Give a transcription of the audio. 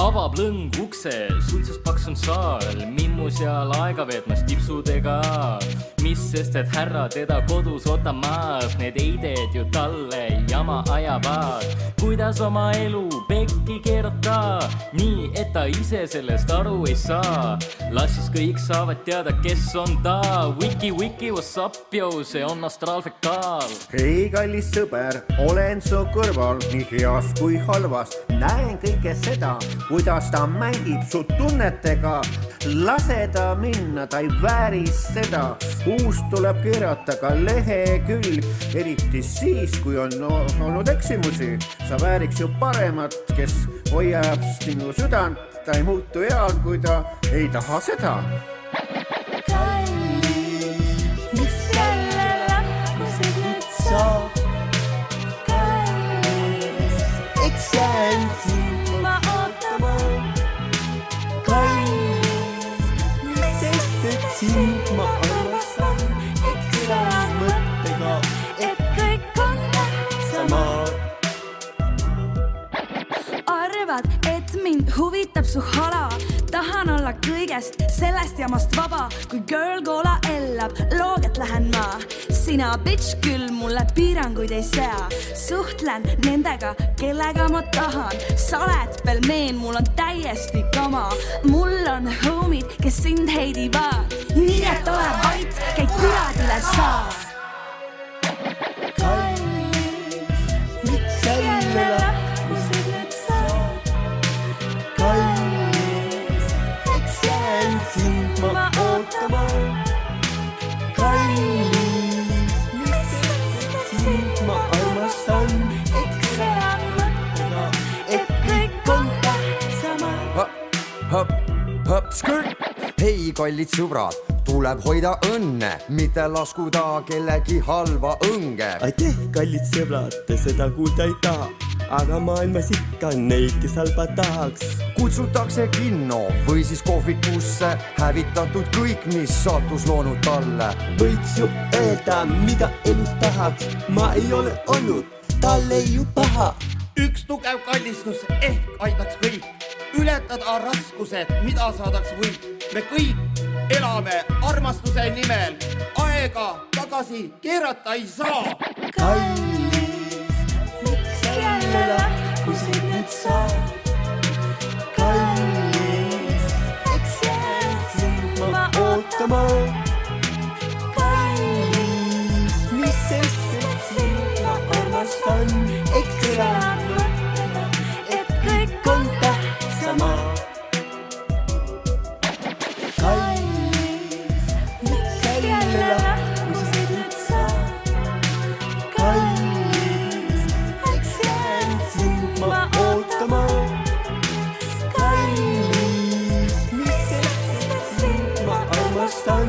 avab lõng ukse, suitsust paks on saal, mimmu seal aega veetmas tipsudega. Mis sest, et härra teda kodus ootamas, need eided ju talle jama ajavad. Kuidas oma elu pekki keerata, nii et ta ise sellest aru ei saa. Las siis kõik saavad teada, kes on ta. Wiki, what's up, yo, see on astraalfekaal. Hei, kallis sõber, olen su kõrval nii heas kui halvas. Näen kõike seda, kuidas ta mängib su tunnetega. Lase ta minna, ta ei vääri seda. Uus tuleb keerata ka lehekülg, eriti siis, kui on olnud eksimusi. Sa vääriks ju paremat, kes hoiab sinu südant. Ta ei muutu eal, kui ta ei taha seda. Kallis, mis jälle lahkusid nüüd saab? Kallis, eks jään sind ma ootama. Kallis, mis sest, et sind ma armastan. Eks elad mõttega, et kõik on tähtsamad. Arvad, et mind huvitab su hala. Tahan olla kõigest sellest jamast vaba. Kui girl Cola ellab, looget lähen ma. Sina bitch küll mulle piiranguid ei sea. Suhtlen nendega, kellega ma tahan. Sa oled pelmeen, mul on täiesti kama. Mul on homid, kes sind heidivad. Nii et ole vait, käi kuradile saa. Kallis, miks jälle lahkusid nüüd saa? Kallis, eks jään sind ma ootama. Kallis, mis sind ma armastan. Eks elad mõttega, et kõik on tähtsama. Skõrt! Hei, kallid sõbrad, tuleb hoida õnne, mitte laskuda kellegi halva õnge. Aitäh, kallid sõbrad, te seda kuulda ei taha. Aga maailmas ikka neid, kes halba tahaks. Kutsutakse kinno või siis kohvikusse, hävitatud kõik, mis sattus loonud talle. Võiks ju öelda, mida elus tahaks. Ma ei ole olnud talle ju paha. Üks tugev kallistus ehk aitaks kõik. Ületada raskused, mida saadaks võit. Me kõik elame armastuse nimel. Aega tagasi keerata ei saa. Kallis, miks jälle lahkusid nüüd saa? Kallis, eks jään sind ma ootama. Kallis, mis sest, et sind ma armastan. Eks elad mõttega, et kõik on tähtsamad. Kallis, miks jälle lahkusid nüüd saa? Kallis, eks jään sind ma ootama. Kallis, mis sest, et sind ma armastan.